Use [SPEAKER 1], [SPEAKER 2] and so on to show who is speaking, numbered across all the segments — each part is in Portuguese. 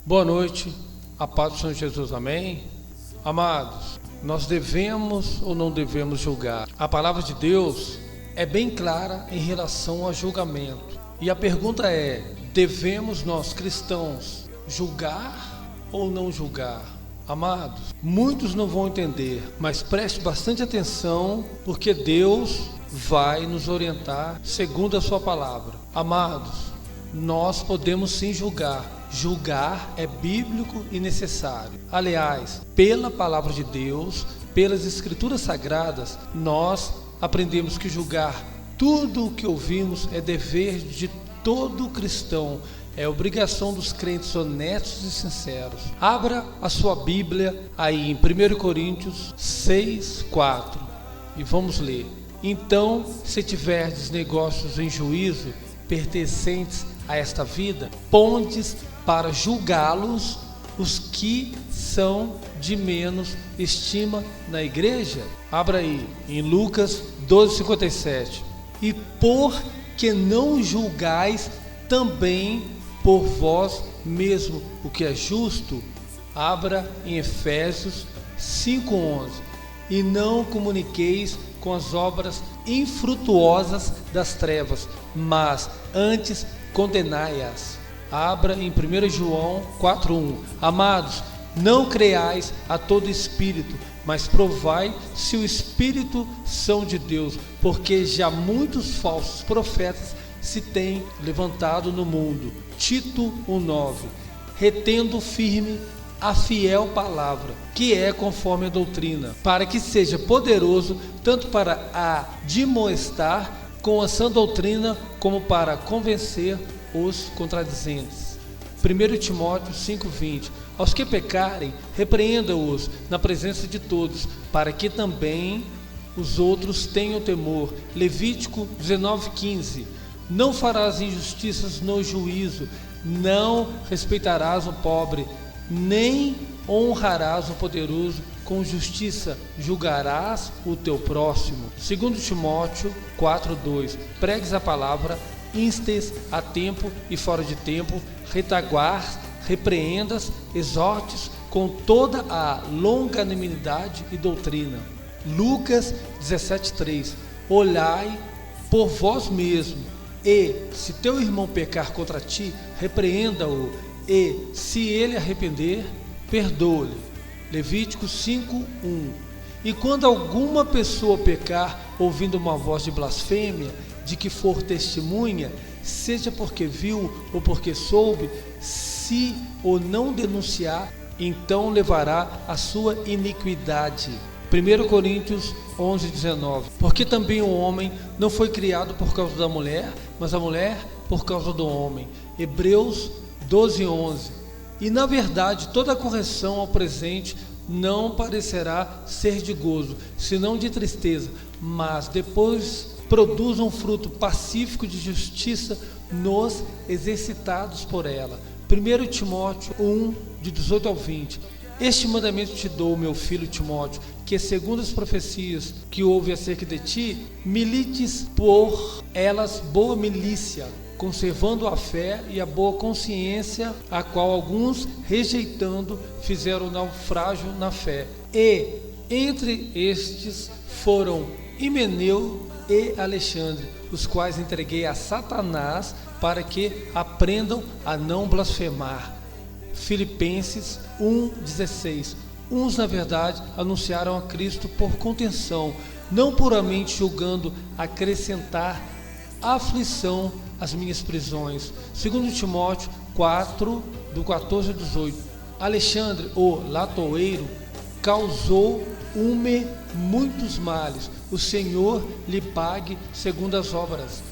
[SPEAKER 1] Boa noite, a paz do Senhor Jesus, amém? Amados, nós devemos ou não devemos julgar? A palavra de Deus é bem clara em relação ao julgamento. E a pergunta é, devemos nós cristãos julgar ou não julgar? Amados, muitos não vão entender, mas preste bastante atenção, porque Deus vai nos orientar segundo a sua palavra. Amados, nós podemos sim julgar. Julgar é bíblico e necessário. Aliás, pela palavra de Deus, pelas escrituras sagradas, nós aprendemos que julgar tudo o que ouvimos é dever de todo cristão, é obrigação dos crentes honestos e sinceros. Abra a sua Bíblia aí em 1 Coríntios 6:4 e vamos ler. Então, se tiverdes negócios em juízo pertencentes a esta vida, pondes para julgá-los os que são de menos estima na igreja. Abra aí em Lucas 12:57. E por que não julgais também por vós mesmo o que é justo? Abra em Efésios 5:11. E não comuniqueis com as obras infrutuosas das trevas, mas antes condenai-as. Abra em 1 João 4:1. Amados, não creais a todo espírito, mas provai se o espírito são de Deus, porque já muitos falsos profetas se têm levantado no mundo. Tito 1:9. Retendo firme a fiel palavra, que é conforme a doutrina, para que seja poderoso tanto para admoestar com a sã doutrina, como para convencer os contradizentes. 1 Timóteo 5:20. Aos que pecarem, repreenda-os na presença de todos, para que também os outros tenham temor. Levítico 19:15. Não farás injustiças no juízo, não respeitarás o pobre, nem honrarás o poderoso. Com justiça julgarás o teu próximo. 2 Timóteo 4:2. Pregues a palavra, instes a tempo e fora de tempo, retaguardes, repreendas, exortes com toda a longanimidade e doutrina. Lucas 17:3. Olhai por vós mesmo, e se teu irmão pecar contra ti, repreenda-o, e se ele arrepender, perdoa-lhe. Levítico 5:1. E quando alguma pessoa pecar, ouvindo uma voz de blasfêmia, de que for testemunha, seja porque viu ou porque soube, se o não denunciar, então levará a sua iniquidade. 1 Coríntios 11:19. Porque também o homem não foi criado por causa da mulher, mas a mulher por causa do homem. Hebreus 12:11. E na verdade toda correção ao presente não parecerá ser de gozo, senão de tristeza, mas depois produz um fruto pacífico de justiça nos exercitados por ela. 1 Timóteo 1:18-20. Este mandamento te dou, meu filho Timóteo, que segundo as profecias que houve acerca de ti, milites por elas boa milícia, conservando a fé e a boa consciência, a qual alguns, rejeitando, fizeram naufrágio na fé. E entre estes foram Himeneu e Alexandre, os quais entreguei a Satanás para que aprendam a não blasfemar. Filipenses 1:16. Uns, na verdade, anunciaram a Cristo por contenção, não puramente julgando acrescentar aflição às minhas prisões. 2 Timóteo 4, do 14 ao 18. Alexandre, o latoeiro, causou-me muitos males. O Senhor lhe pague segundo as obras.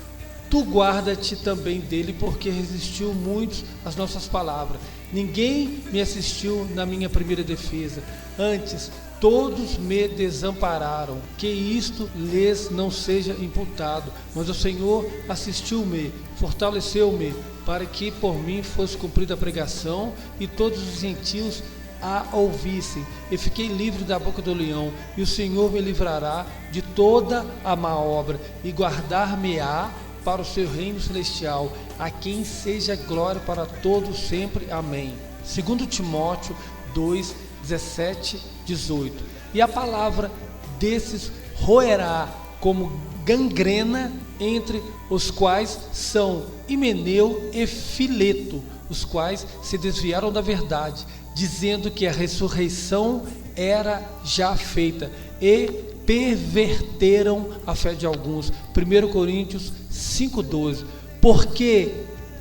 [SPEAKER 1] Tu guarda-te também dele, porque resistiu muito às nossas palavras. Ninguém me assistiu na minha primeira defesa. Antes, todos me desampararam. Que isto lhes não seja imputado. Mas o Senhor assistiu-me, fortaleceu-me, para que por mim fosse cumprida a pregação e todos os gentios a ouvissem. E fiquei livre da boca do leão. E o Senhor me livrará de toda a má obra e guardar-me-á para o seu reino celestial, a quem seja glória para todos sempre. Amém. 2 Timóteo 2, 17, 18. E a palavra desses roerá como gangrena, entre os quais são Himeneu e Fileto, os quais se desviaram da verdade, dizendo que a ressurreição era já feita, e perverteram a fé de alguns. 1 Coríntios 5,12. Porque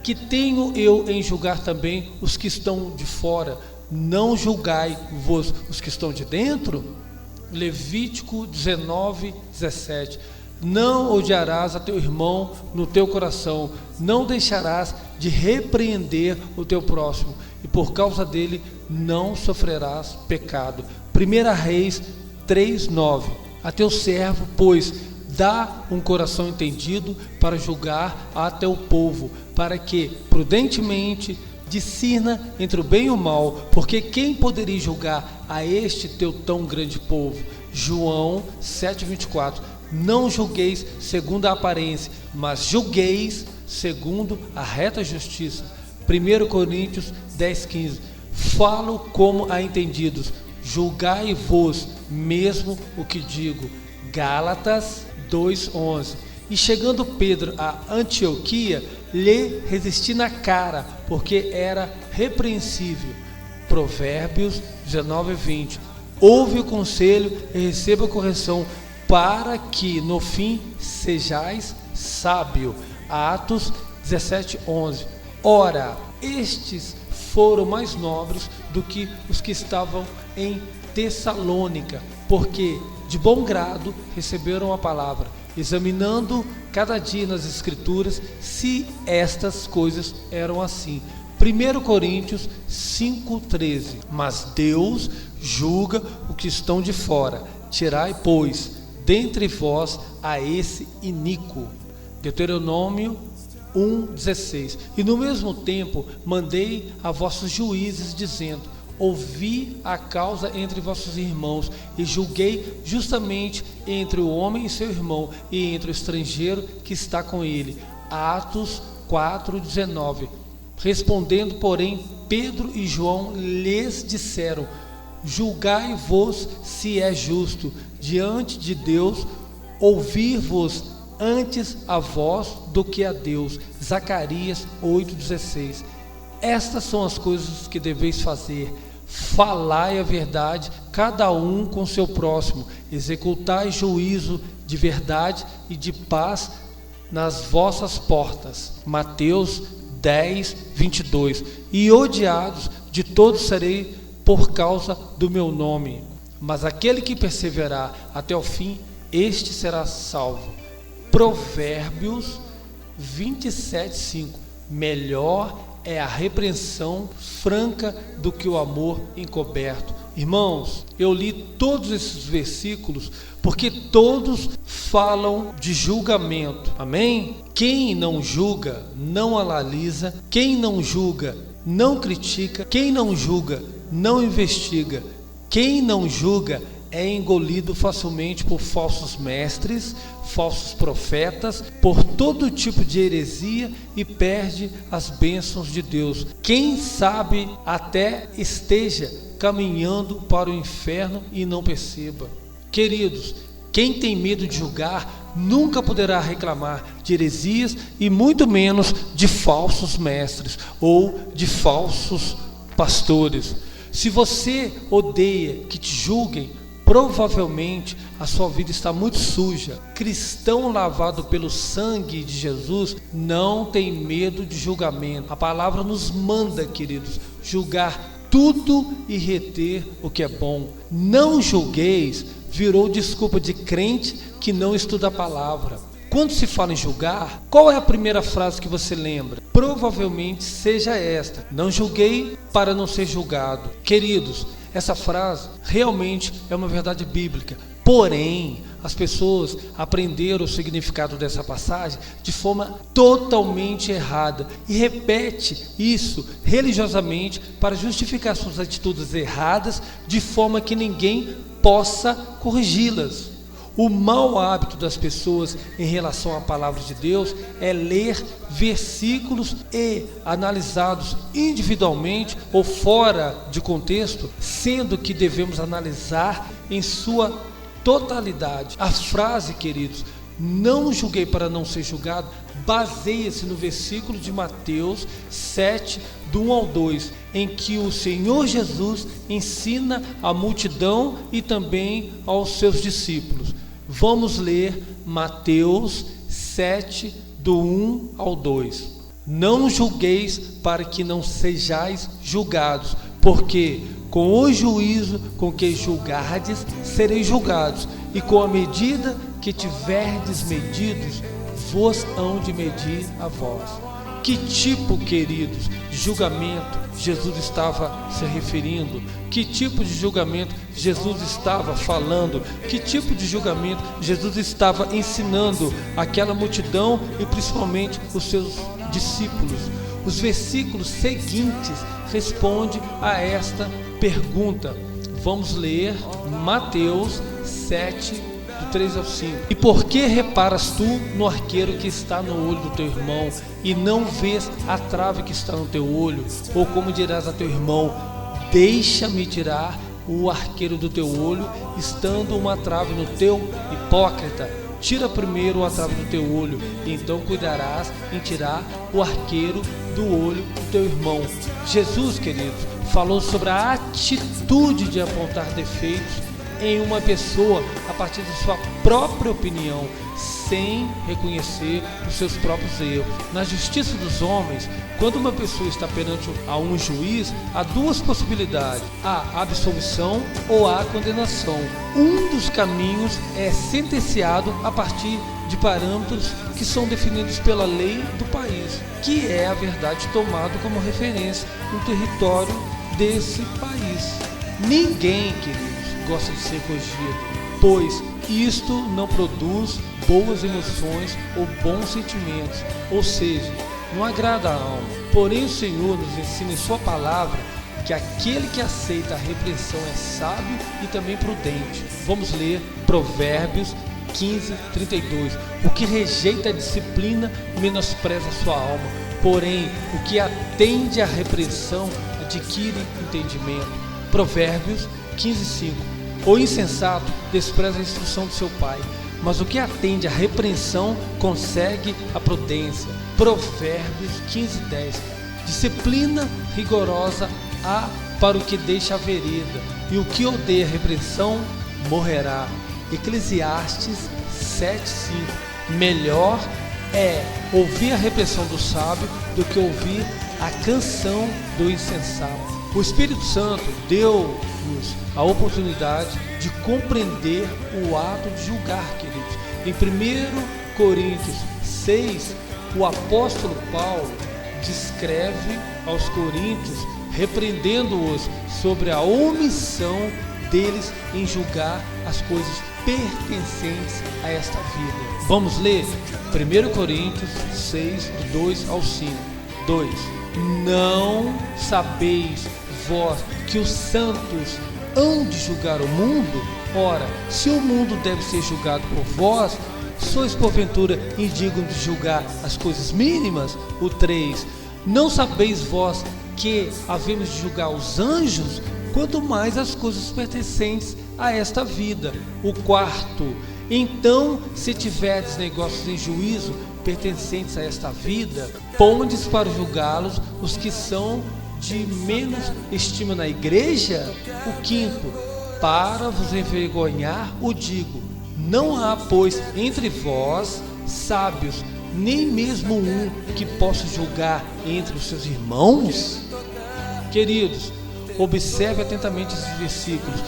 [SPEAKER 1] que tenho eu em julgar também os que estão de fora? Não julgai-vos os que estão de dentro? Levítico 19, 17. Não odiarás a teu irmão no teu coração, não deixarás de repreender o teu próximo, e por causa dele não sofrerás pecado. 1 Reis 3:9. A teu servo, pois, dá um coração entendido para julgar a teu povo, para que prudentemente discirna entre o bem e o mal, porque quem poderia julgar a este teu tão grande povo? João 7:24. Não julgueis segundo a aparência, mas julgueis segundo a reta justiça. 1 Coríntios 10:15. Falo como a entendidos, julgai-vos mesmo o que digo. Gálatas 2:11. E chegando Pedro a Antioquia, lhe resisti na cara, porque era repreensível. Provérbios 19:20. Ouve o conselho e receba a correção, para que no fim sejais sábio. Atos 17:11. Ora, estes foram mais nobres do que os que estavam em Tessalônica, porque de bom grado receberam a palavra, examinando cada dia nas Escrituras se estas coisas eram assim. 1 Coríntios 5:13. Mas Deus julga o que estão de fora. Tirai, pois, dentre vós a esse iníquo. Deuteronômio 1:16. E no mesmo tempo mandei a vossos juízes, dizendo: ouvi a causa entre vossos irmãos, e julguei justamente entre o homem e seu irmão, e entre o estrangeiro que está com ele. Atos 4:19. Respondendo, porém, Pedro e João lhes disseram: julgai-vos se é justo diante de Deus ouvir-vos antes a vós do que a Deus. Zacarias 8:16. Estas são as coisas que deveis fazer: falai a verdade, cada um com seu próximo, executai juízo de verdade e de paz nas vossas portas. Mateus 10:22. E odiados de todos serei por causa do meu nome, mas aquele que perseverar até o fim, este será salvo. Provérbios 27:5. Melhor é a repreensão franca do que o amor encoberto. Irmãos, eu li todos esses versículos porque todos falam de julgamento. Amém? Quem não julga não analisa, quem não julga não critica, quem não julga não investiga, quem não julga é engolido facilmente por falsos mestres, falsos profetas, por todo tipo de heresia, e perde as bênçãos de Deus. Quem sabe até esteja caminhando para o inferno e não perceba. Queridos, quem tem medo de julgar nunca poderá reclamar de heresias, e muito menos de falsos mestres ou de falsos pastores. Se você odeia que te julguem, provavelmente a sua vida está muito suja. Cristão lavado pelo sangue de Jesus não tem medo de julgamento. A palavra nos manda, queridos, julgar tudo e reter o que é bom. Não julgueis virou desculpa de crente que não estuda a palavra. Quando se fala em julgar, qual é a primeira frase que você lembra? Provavelmente seja esta: não julguei para não ser julgado. Queridos, essa frase realmente é uma verdade bíblica. Porém, as pessoas aprenderam o significado dessa passagem de forma totalmente errada e repete isso religiosamente para justificar suas atitudes erradas, de forma que ninguém possa corrigi-las. O mau hábito das pessoas em relação à palavra de Deus é ler versículos e analisados individualmente ou fora de contexto, sendo que devemos analisar em sua totalidade. A frase, queridos, não julguei para não ser julgado, baseia-se no versículo de Mateus 7, do 1 ao 2, em que o Senhor Jesus ensina à multidão e também aos seus discípulos. Vamos ler Mateus 7, do 1 ao 2. Não julgueis para que não sejais julgados, porque com o juízo com que julgardes, sereis julgados, e com a medida que tiverdes medidos, vos hão de medir a vós. Que tipo, queridos, de julgamento Jesus estava se referindo? Que tipo de julgamento Jesus estava falando? Que tipo de julgamento Jesus estava ensinando àquela multidão e principalmente os seus discípulos? Os versículos seguintes respondem a esta pergunta. Vamos ler Mateus 7, do 3 ao 5. E por que reparas tu no arqueiro que está no olho do teu irmão, e não vês a trave que está no teu olho? Ou como dirás a teu irmão, deixa-me tirar o arqueiro do teu olho, estando uma trave no teu? Hipócrita, tira primeiro a trave do teu olho, e então cuidarás em tirar o arqueiro do olho do teu irmão. Jesus, queridos, falou sobre a atitude de apontar defeitos em uma pessoa a partir de sua própria opinião, sem reconhecer os seus próprios erros. Na justiça dos homens, quando uma pessoa está perante a um juiz, há duas possibilidades: a absolvição ou a condenação. Um dos caminhos é sentenciado a partir de parâmetros que são definidos pela lei do país, que é a verdade tomada como referência no território desse país. Ninguém, queridos, gosta de ser corrigido, pois isto não produz boas emoções ou bons sentimentos, ou seja, não agrada a alma. Porém, o Senhor nos ensina em sua palavra que aquele que aceita a repreensão é sábio e também prudente. Vamos ler Provérbios 15, 32. O que rejeita a disciplina menospreza a sua alma, porém o que atende à repreensão adquire entendimento. Provérbios 15, 5. O insensato despreza a instrução do seu pai, mas o que atende à repreensão consegue a prudência. Provérbios 15, 10. Disciplina rigorosa há para o que deixa a vereda, e o que odeia a repreensão morrerá. Eclesiastes 7, 5. Melhor é ouvir a repreensão do sábio do que ouvir a canção do insensato. O Espírito Santo deu-nos a oportunidade de compreender o ato de julgar, queridos. Em 1 Coríntios 6, o apóstolo Paulo descreve aos coríntios, repreendendo-os sobre a omissão deles em julgar as coisas pertencentes a esta vida. Vamos ler 1 Coríntios 6, do 2 ao 5. 2. Não sabeis vós que os santos hão de julgar o mundo? Ora, se o mundo deve ser julgado por vós, sois porventura indignos de julgar as coisas mínimas? O 3. Não sabeis vós que havemos de julgar os anjos? Quanto mais as coisas pertencentes a esta vida. O 4. Então, se tiverdes negócios em juízo pertencentes a esta vida, pondes para julgá-los os que são de menos estima na igreja? O 5. Para vos envergonhar o digo, não há, pois, entre vós sábios, nem mesmo um que possa julgar entre os seus irmãos? Queridos, observe atentamente esses versículos.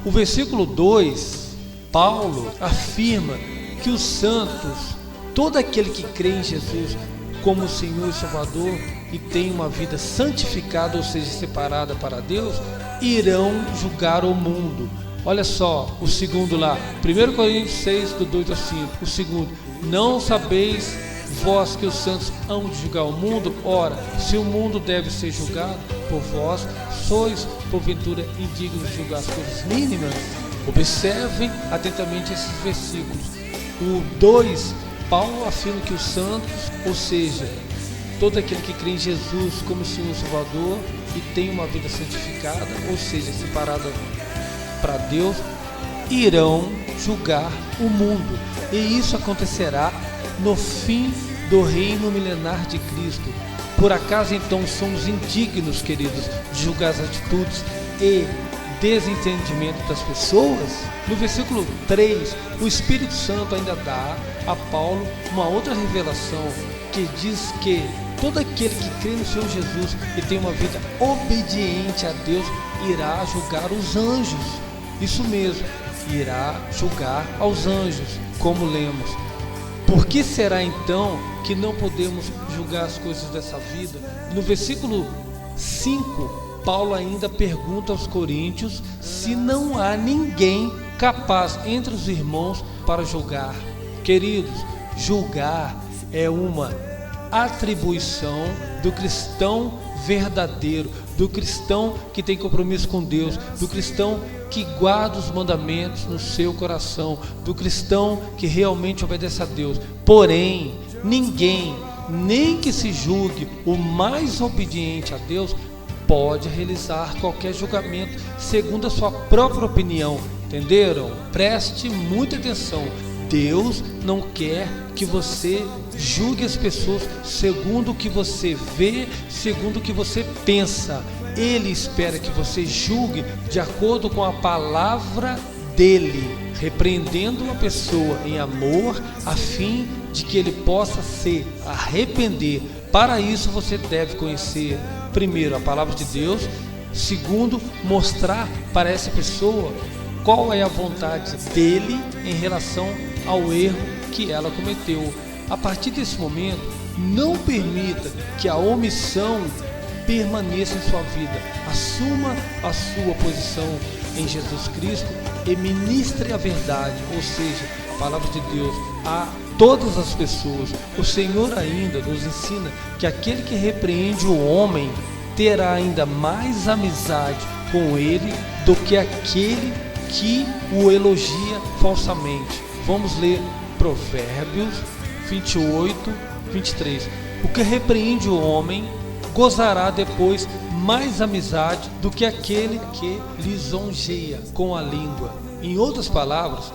[SPEAKER 1] O versículo 2, Paulo afirma que os santos, todo aquele que crê em Jesus como Senhor e Salvador e tem uma vida santificada, ou seja, separada para Deus, irão julgar o mundo. Olha só, o segundo lá, 1 Coríntios 6, do 2 ao 5. O segundo, não sabeis vós que os santos hão de julgar o mundo? Ora, se o mundo deve ser julgado por vós, sois porventura indignos de julgar as coisas mínimas? Observem atentamente esses versículos. O 2, Paulo afirma que os santos, ou seja, todo aquele que crê em Jesus como Senhor e Salvador e tem uma vida santificada, ou seja, separada para Deus, irão julgar o mundo. E isso acontecerá no fim do reino milenar de Cristo. Por acaso então somos indignos, queridos, de julgar as atitudes e desentendimento das pessoas? No versículo 3, o Espírito Santo ainda dá a Paulo uma outra revelação que diz que todo aquele que crê no Senhor Jesus e tem uma vida obediente a Deus irá julgar os anjos. Isso mesmo, irá julgar aos anjos, como lemos. Por que será então que não podemos julgar as coisas dessa vida? No versículo 5, Paulo ainda pergunta aos coríntios se não há ninguém capaz entre os irmãos para julgar. Queridos, julgar é uma atribuição do cristão verdadeiro, do cristão que tem compromisso com Deus, do cristão que guarda os mandamentos no seu coração, do cristão que realmente obedece a Deus. Porém, ninguém, nem que se julgue o mais obediente a Deus, pode realizar qualquer julgamento segundo a sua própria opinião. Entenderam? Preste muita atenção. Deus não quer que você julgue as pessoas segundo o que você vê, segundo o que você pensa. Ele espera que você julgue de acordo com a palavra dele, repreendendo a pessoa em amor, a fim de que ele possa se arrepender. Para isso você deve conhecer, primeiro, a palavra de Deus, segundo, mostrar para essa pessoa qual é a vontade dele em relação ao erro que ela cometeu. A partir desse momento, não permita que a omissão permaneça em sua vida. Assuma a sua posição em Jesus Cristo e ministre a verdade, ou seja, a palavra de Deus, a todas as pessoas. O Senhor ainda nos ensina que aquele que repreende o homem terá ainda mais amizade com ele do que aquele que o elogia falsamente. Vamos ler Provérbios 28, 23. O que repreende o homem gozará depois mais amizade do que aquele que lisonjeia com a língua. Em outras palavras,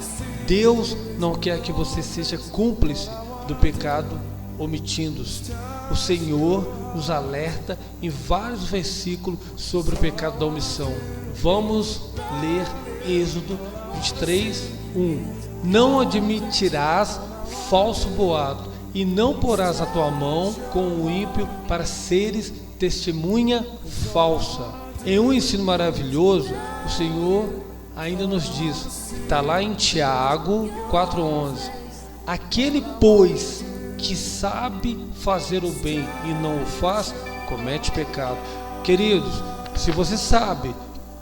[SPEAKER 1] Deus não quer que você seja cúmplice do pecado omitindo-se. O Senhor nos alerta em vários versículos sobre o pecado da omissão. Vamos ler Êxodo 23, 1. Não admitirás falso boato, e não porás a tua mão com o ímpio para seres testemunha falsa. Em um ensino maravilhoso, o Senhor ainda nos diz, está lá em Tiago 4,11: aquele, pois, que sabe fazer o bem e não o faz, comete pecado. Queridos, se você sabe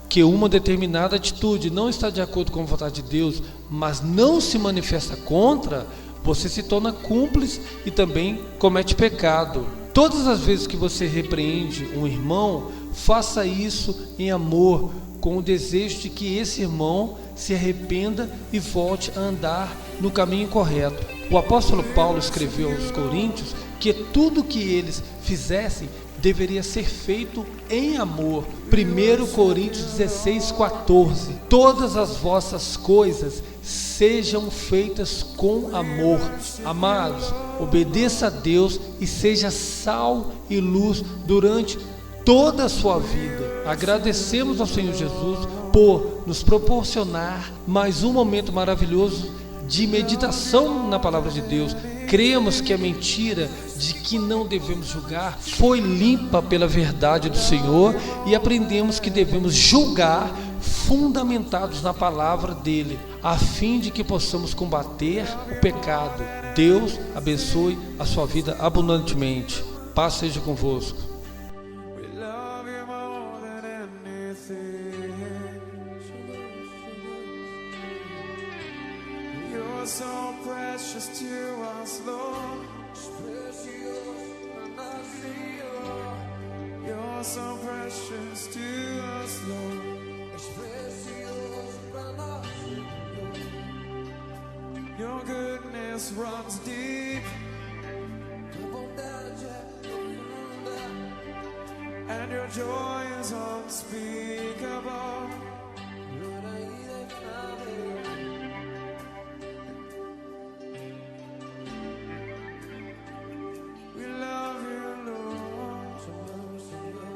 [SPEAKER 1] que uma determinada atitude não está de acordo com a vontade de Deus, mas não se manifesta contra, você se torna cúmplice e também comete pecado. Todas as vezes que você repreende um irmão, faça isso em amor, com o desejo de que esse irmão se arrependa e volte a andar no caminho correto. O apóstolo Paulo escreveu aos Coríntios que tudo que eles fizessem deveria ser feito em amor. 1 Coríntios 16, 14. Todas as vossas coisas sejam feitas com amor. Amados, obedeça a Deus e seja sal e luz durante toda a sua vida. Agradecemos ao Senhor Jesus por nos proporcionar mais um momento maravilhoso de meditação na palavra de Deus. Cremos que a mentira de que não devemos julgar foi limpa pela verdade do Senhor e aprendemos que devemos julgar fundamentados na palavra dele, a fim de que possamos combater o pecado. Deus abençoe a sua vida abundantemente. Paz seja convosco.
[SPEAKER 2] So precious to us, Lord. You're so precious to us, Lord. goodness runs deep,
[SPEAKER 3] Tua bondade é profunda.
[SPEAKER 2] and your joy is unspeakable.
[SPEAKER 3] Glória inefável.
[SPEAKER 2] We love you, Lord.
[SPEAKER 3] Te amamos, Senhor.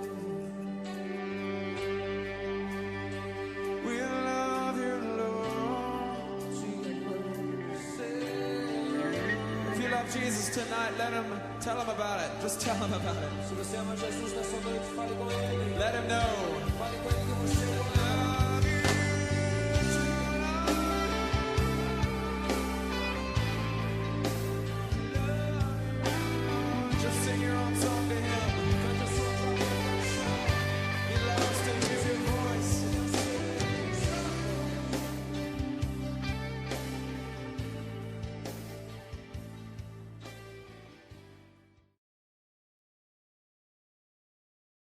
[SPEAKER 2] We love you, Lord.
[SPEAKER 3] Te amamos, Senhor.
[SPEAKER 2] If you love Jesus tonight, tell him about it. Just tell him about it.
[SPEAKER 3] Se você ama Jesus nessa noite, fale com Ele.
[SPEAKER 2] Let him know.